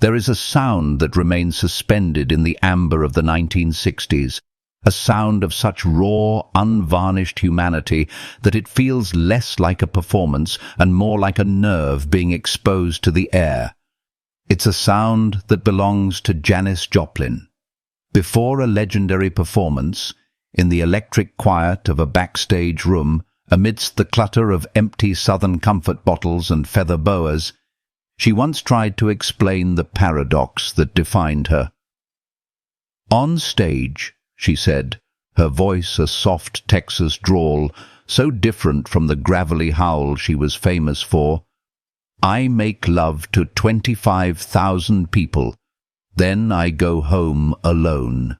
There is a sound that remains suspended in the amber of the 1960s, a sound of such raw, unvarnished humanity that it feels less like a performance and more like a nerve being exposed to the air. It's a sound that belongs to Janis Joplin. Before a legendary performance, in the electric quiet of a backstage room, amidst the clutter of empty Southern Comfort bottles and feather boas, she once tried to explain the paradox that defined her. "On stage," she said, her voice a soft Texas drawl, so different from the gravelly howl she was famous for, "I make love to 25,000 people. Then I go home alone."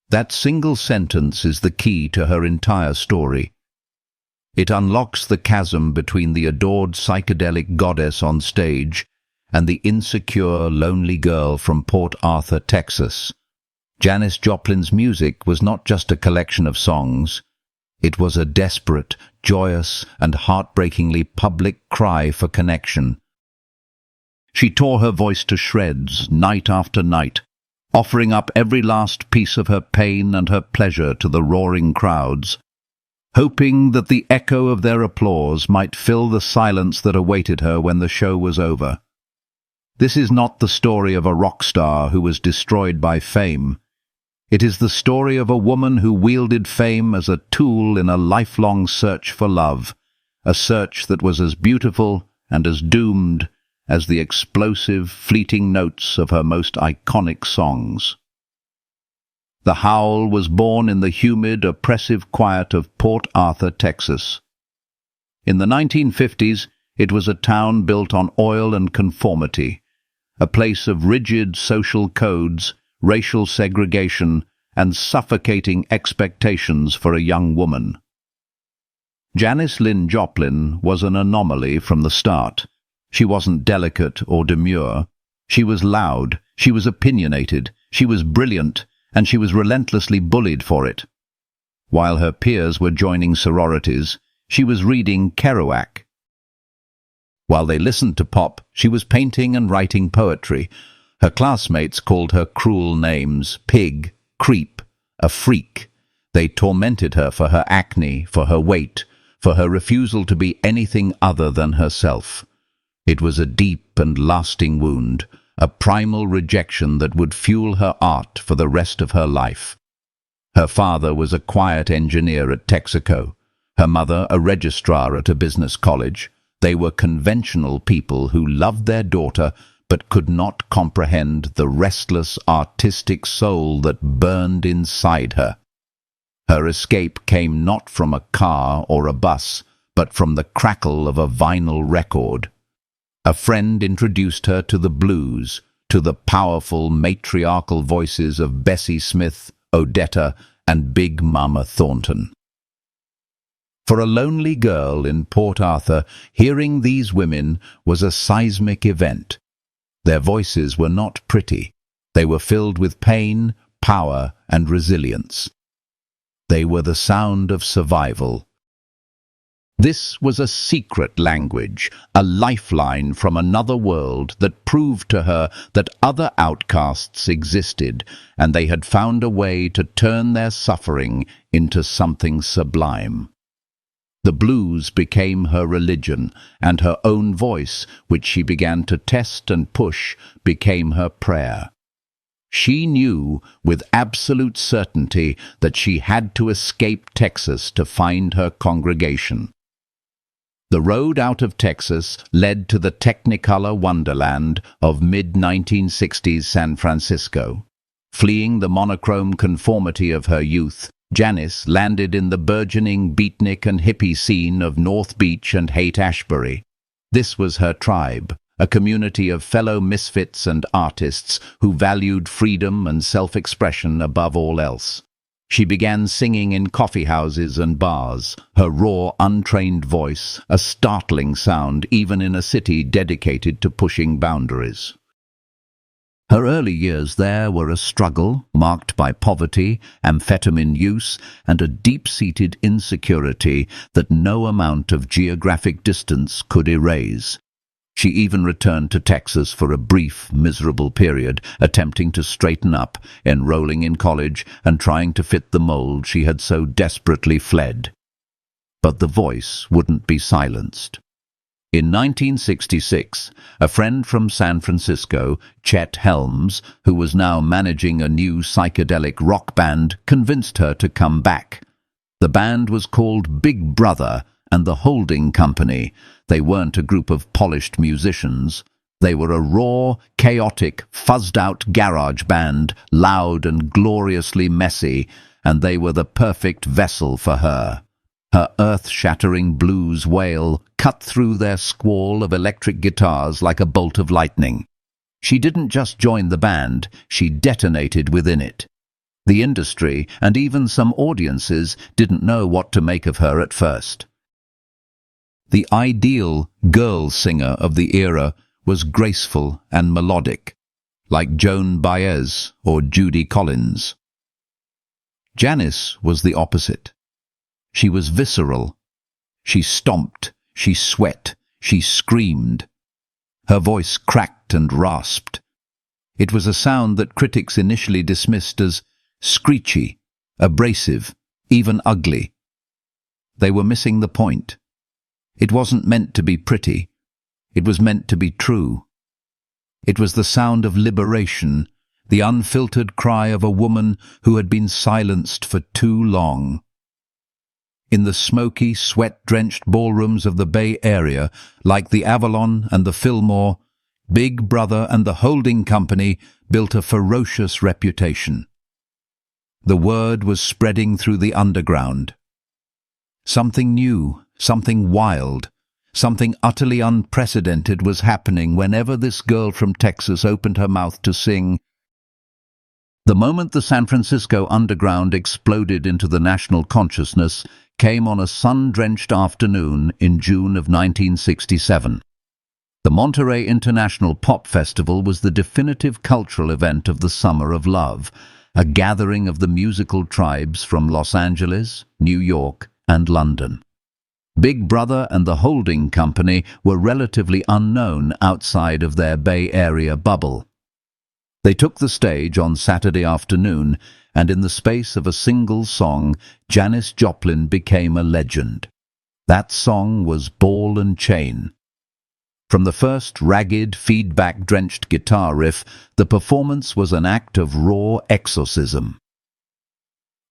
That single sentence is the key to her entire story. It unlocks the chasm between the adored psychedelic goddess on stage and the insecure, lonely girl from Port Arthur, Texas. Janis Joplin's music was not just a collection of songs. It was a desperate, joyous, and heartbreakingly public cry for connection. She tore her voice to shreds night after night, offering up every last piece of her pain and her pleasure to the roaring crowds, hoping that the echo of their applause might fill the silence that awaited her when the show was over. This is not the story of a rock star who was destroyed by fame. It is the story of a woman who wielded fame as a tool in a lifelong search for love, a search that was as beautiful and as doomed as the explosive, fleeting notes of her most iconic songs. The Howl was born in the humid, oppressive quiet of Port Arthur, Texas. In the 1950s, it was a town built on oil and conformity, a place of rigid social codes, racial segregation, and suffocating expectations for a young woman. Janis Lynn Joplin was an anomaly from the start. She wasn't delicate or demure. She was loud, she was opinionated, she was brilliant, and she was relentlessly bullied for it. While her peers were joining sororities, she was reading Kerouac. While they listened to pop, she was painting and writing poetry. Her classmates called her cruel names: pig, creep, a freak. They tormented her for her acne, for her weight, for her refusal to be anything other than herself. It was a deep and lasting wound, a primal rejection that would fuel her art for the rest of her life. Her father was a quiet engineer at Texaco, her mother a registrar at a business college. They were conventional people who loved their daughter but could not comprehend the restless, artistic soul that burned inside her. Her escape came not from a car or a bus, but from the crackle of a vinyl record. A friend introduced her to the blues, to the powerful matriarchal voices of Bessie Smith, Odetta, and Big Mama Thornton. For a lonely girl in Port Arthur, hearing these women was a seismic event. Their voices were not pretty. They were filled with pain, power, and resilience. They were the sound of survival. This was a secret language, a lifeline from another world that proved to her that other outcasts existed, and they had found a way to turn their suffering into something sublime. The blues became her religion, and her own voice, which she began to test and push, became her prayer. She knew with absolute certainty that she had to escape Texas to find her congregation. The road out of Texas led to the Technicolor wonderland of mid-1960s San Francisco. Fleeing the monochrome conformity of her youth, Janis landed in the burgeoning beatnik and hippie scene of North Beach and Haight-Ashbury. This was her tribe, a community of fellow misfits and artists who valued freedom and self-expression above all else. She began singing in coffeehouses and bars, her raw, untrained voice a startling sound even in a city dedicated to pushing boundaries. Her early years there were a struggle marked by poverty, amphetamine use, and a deep-seated insecurity that no amount of geographic distance could erase. She even returned to Texas for a brief, miserable period, attempting to straighten up, enrolling in college, and trying to fit the mold she had so desperately fled. But the voice wouldn't be silenced. In 1966, a friend from San Francisco, Chet Helms, who was now managing a new psychedelic rock band, convinced her to come back. The band was called Big Brother and the Holding Company. They weren't a group of polished musicians. They were a raw, chaotic, fuzzed-out garage band, loud and gloriously messy, and they were the perfect vessel for her. Her earth-shattering blues wail cut through their squall of electric guitars like a bolt of lightning. She didn't just join the band, she detonated within it. The industry, and even some audiences, didn't know what to make of her at first. The ideal girl singer of the era was graceful and melodic, like Joan Baez or Judy Collins. Janis was the opposite. She was visceral. She stomped, she sweat, she screamed. Her voice cracked and rasped. It was a sound that critics initially dismissed as screechy, abrasive, even ugly. They were missing the point. It wasn't meant to be pretty. It was meant to be true. It was the sound of liberation, the unfiltered cry of a woman who had been silenced for too long. In the smoky, sweat-drenched ballrooms of the Bay Area, like the Avalon and the Fillmore, Big Brother and the Holding Company built a ferocious reputation. The word was spreading through the underground. Something new, something wild, something utterly unprecedented was happening whenever this girl from Texas opened her mouth to sing. The moment the San Francisco underground exploded into the national consciousness came on a sun-drenched afternoon in June of 1967. The Monterey International Pop Festival was the definitive cultural event of the Summer of Love, a gathering of the musical tribes from Los Angeles, New York, and London. Big Brother and the Holding Company were relatively unknown outside of their Bay Area bubble. They took the stage on Saturday afternoon, and in the space of a single song, Janis Joplin became a legend. That song was Ball and Chain. From the first ragged, feedback-drenched guitar riff, the performance was an act of raw exorcism.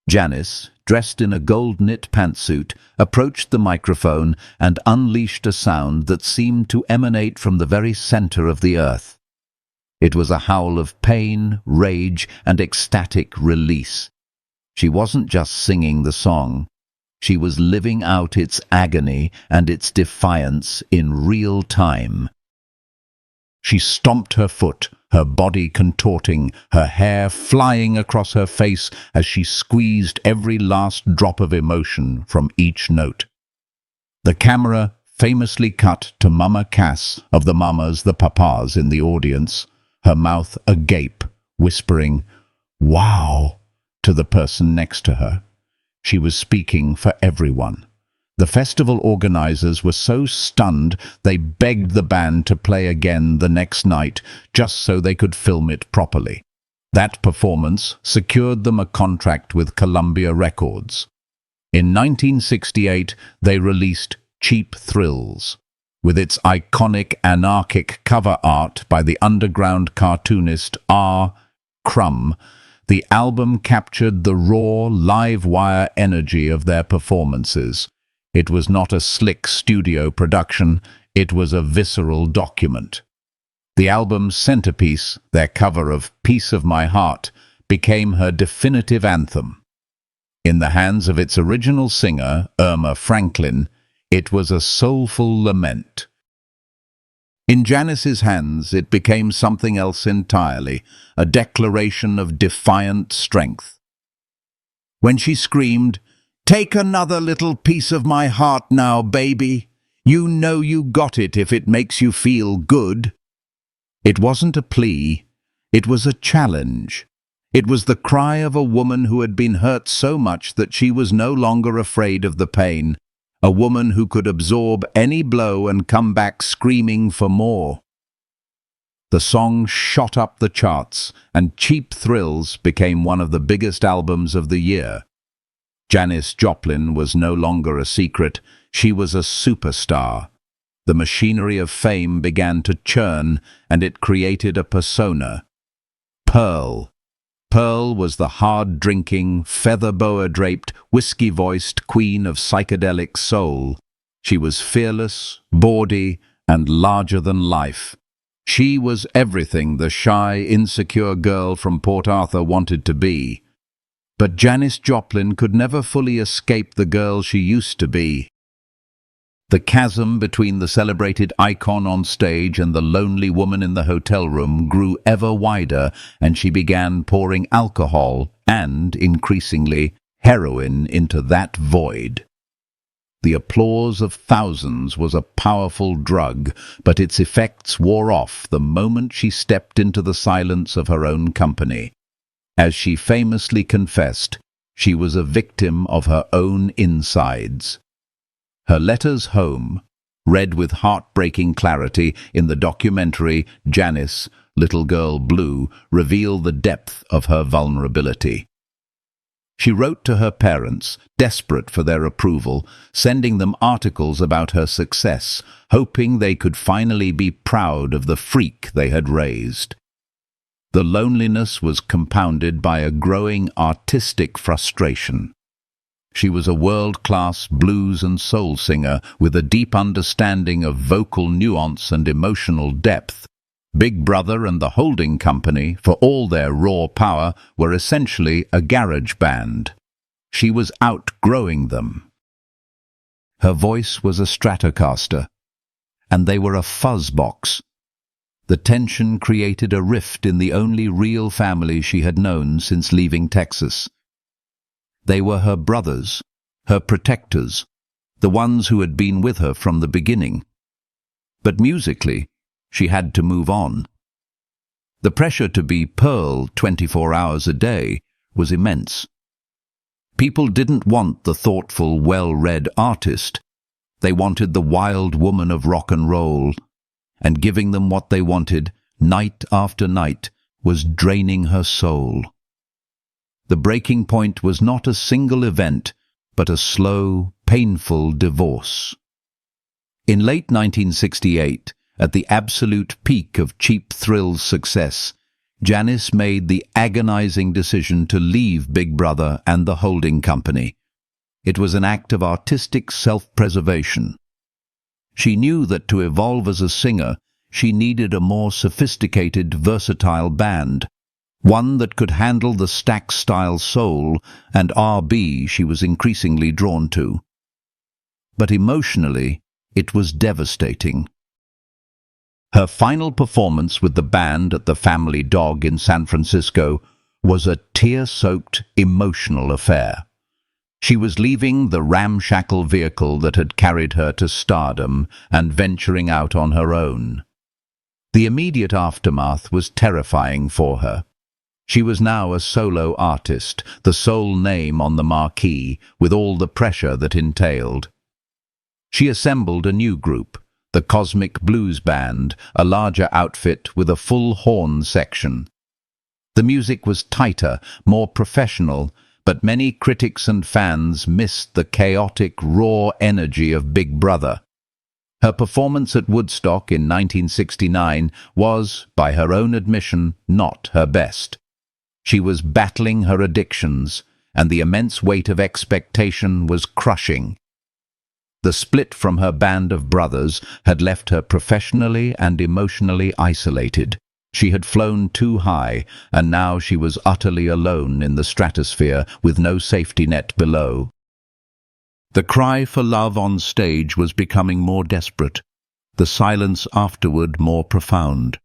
Janis, dressed in a gold-knit pantsuit, approached the microphone and unleashed a sound that seemed to emanate from the very center of the earth. It was a howl of pain, rage, and ecstatic release. She wasn't just singing the song. She was living out its agony and its defiance in real time. She stomped her foot, her body contorting, her hair flying across her face as she squeezed every last drop of emotion from each note. The camera famously cut to Mama Cass of the Mamas, the Papas in the audience, her mouth agape, whispering, "Wow," to the person next to her. She was speaking for everyone. The festival organizers were so stunned they begged the band to play again the next night just so they could film it properly. That performance secured them a contract with Columbia Records. In 1968, they released Cheap Thrills. With its iconic anarchic cover art by the underground cartoonist R. Crumb, the album captured the raw, live-wire energy of their performances. It was not a slick studio production, it was a visceral document. The album's centerpiece, their cover of Piece of My Heart, became her definitive anthem. In the hands of its original singer, Irma Franklin, it was a soulful lament. In Janis's hands, it became something else entirely, a declaration of defiant strength. When she screamed, "Take another little piece of my heart now, baby. You know you got it if it makes you feel good." It wasn't a plea, it was a challenge. It was the cry of a woman who had been hurt so much that she was no longer afraid of the pain, a woman who could absorb any blow and come back screaming for more. The song shot up the charts, and Cheap Thrills became one of the biggest albums of the year. Janis Joplin was no longer a secret, she was a superstar. The machinery of fame began to churn, and it created a persona. Pearl. Pearl was the hard-drinking, feather-boa-draped, whiskey-voiced queen of psychedelic soul. She was fearless, bawdy, and larger than life. She was everything the shy, insecure girl from Port Arthur wanted to be. But Janis Joplin could never fully escape the girl she used to be. The chasm between the celebrated icon on stage and the lonely woman in the hotel room grew ever wider, and she began pouring alcohol and, increasingly, heroin into that void. The applause of thousands was a powerful drug, but its effects wore off the moment she stepped into the silence of her own company. As she famously confessed, she was a victim of her own insides. Her letters home, read with heartbreaking clarity in the documentary Janis, Little Girl Blue, reveal the depth of her vulnerability. She wrote to her parents, desperate for their approval, sending them articles about her success, hoping they could finally be proud of the freak they had raised. The loneliness was compounded by a growing artistic frustration. She was a world-class blues and soul singer with a deep understanding of vocal nuance and emotional depth. Big Brother and the holding company, for all their raw power, were essentially a garage band. She was outgrowing them. Her voice was a Stratocaster, and they were a fuzz box. The tension created a rift in the only real family she had known since leaving Texas. They were her brothers, her protectors, the ones who had been with her from the beginning. But musically, she had to move on. The pressure to be Pearl 24 hours a day was immense. People didn't want the thoughtful, well-read artist. They wanted the wild woman of rock and roll, and giving them what they wanted, night after night, was draining her soul. The breaking point was not a single event, but a slow, painful divorce. In late 1968, at the absolute peak of Cheap Thrills' success, Janis made the agonizing decision to leave Big Brother and the holding company. It was an act of artistic self-preservation. She knew that to evolve as a singer, she needed a more sophisticated, versatile band, one that could handle the Stax-style soul and R&B she was increasingly drawn to. But emotionally, it was devastating. Her final performance with the band at the Family Dog in San Francisco was a tear-soaked, emotional affair. She was leaving the ramshackle vehicle that had carried her to stardom and venturing out on her own. The immediate aftermath was terrifying for her. She was now a solo artist, the sole name on the marquee, with all the pressure that entailed. She assembled a new group, the Cosmic Blues Band, a larger outfit with a full horn section. The music was tighter, more professional, but many critics and fans missed the chaotic, raw energy of Big Brother. Her performance at Woodstock in 1969 was, by her own admission, not her best. She was battling her addictions, and the immense weight of expectation was crushing. The split from her band of brothers had left her professionally and emotionally isolated. She had flown too high, and now she was utterly alone in the stratosphere with no safety net below. The cry for love on stage was becoming more desperate, the silence afterward more profound.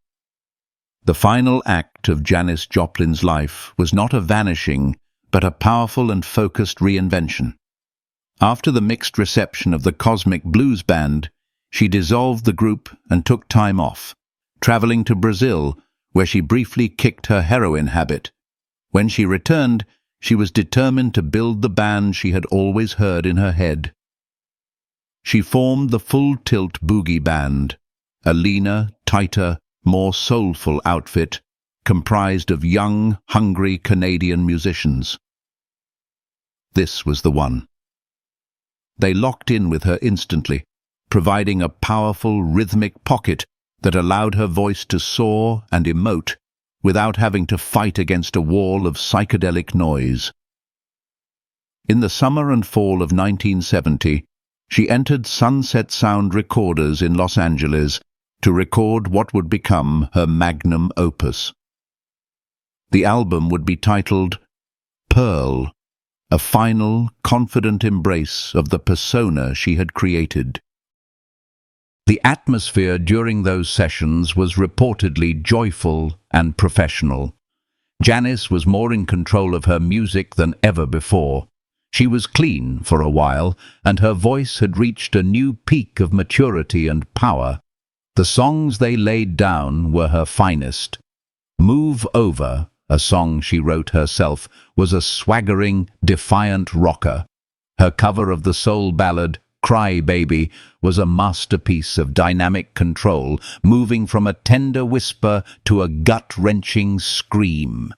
The final act of Janis Joplin's life was not a vanishing, but a powerful and focused reinvention. After the mixed reception of the Cosmic Blues Band, she dissolved the group and took time off, traveling to Brazil, where she briefly kicked her heroin habit. When she returned, she was determined to build the band she had always heard in her head. she formed the Full Tilt Boogie Band, a leaner, tighter, more soulful outfit comprised of young, hungry Canadian musicians. This was the one. They locked in with her instantly, providing a powerful rhythmic pocket that allowed her voice to soar and emote without having to fight against a wall of psychedelic noise. In the summer and fall of 1970, she entered Sunset Sound Recorders in Los Angeles to record what would become her magnum opus. The album would be titled Pearl, a final, confident embrace of the persona she had created. The atmosphere during those sessions was reportedly joyful and professional. Janis was more in control of her music than ever before. She was clean for a while, and her voice had reached a new peak of maturity and power. The songs they laid down were her finest. Move Over, a song she wrote herself, was a swaggering, defiant rocker. Her cover of the soul ballad, Cry Baby, was a masterpiece of dynamic control, moving from a tender whisper to a gut-wrenching scream.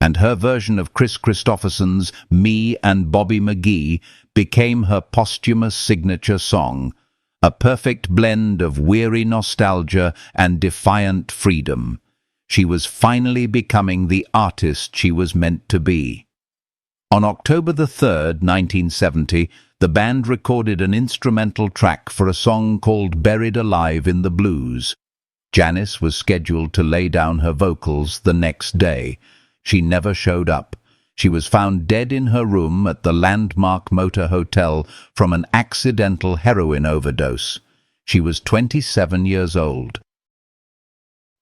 And her version of Chris Christopherson's Me and Bobby McGee became her posthumous signature song, a perfect blend of weary nostalgia and defiant freedom. She was finally becoming the artist she was meant to be. On October the 3rd, 1970, the band recorded an instrumental track for a song called Buried Alive in the Blues. Janis was scheduled to lay down her vocals the next day. She never showed up. She was found dead in her room at the Landmark Motor Hotel from an accidental heroin overdose. She was 27 years old.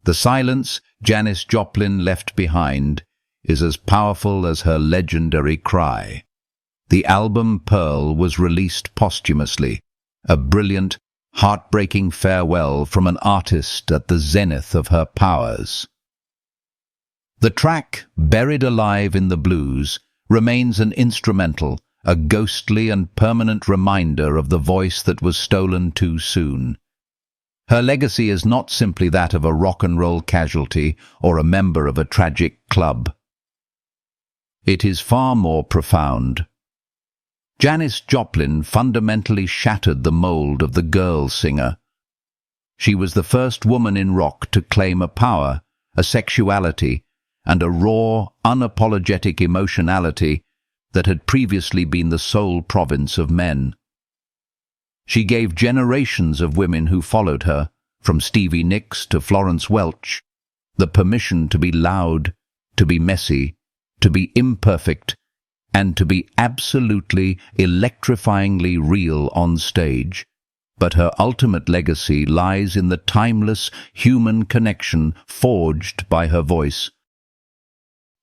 The silence Janis Joplin left behind is as powerful as her legendary cry. The album Pearl was released posthumously, a brilliant, heartbreaking farewell from an artist at the zenith of her powers. The track, Buried Alive in the Blues, remains an instrumental, a ghostly and permanent reminder of the voice that was stolen too soon. Her legacy is not simply that of a rock and roll casualty or a member of a tragic club. It is far more profound. Janis Joplin fundamentally shattered the mold of the girl singer. She was the first woman in rock to claim a power, a sexuality, and a raw, unapologetic emotionality that had previously been the sole province of men. She gave generations of women who followed her, from Stevie Nicks to Florence Welch, the permission to be loud, to be messy, to be imperfect, and to be absolutely, electrifyingly real on stage. But her ultimate legacy lies in the timeless human connection forged by her voice.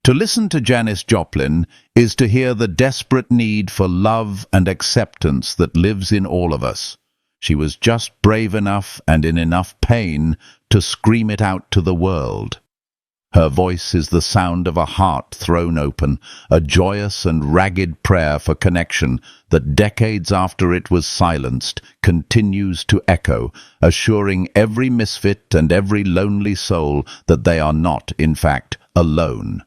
To listen to Janis Joplin is to hear the desperate need for love and acceptance that lives in all of us. She was just brave enough and in enough pain to scream it out to the world. Her voice is the sound of a heart thrown open, a joyous and ragged prayer for connection that decades after it was silenced continues to echo, assuring every misfit and every lonely soul that they are not, in fact, alone.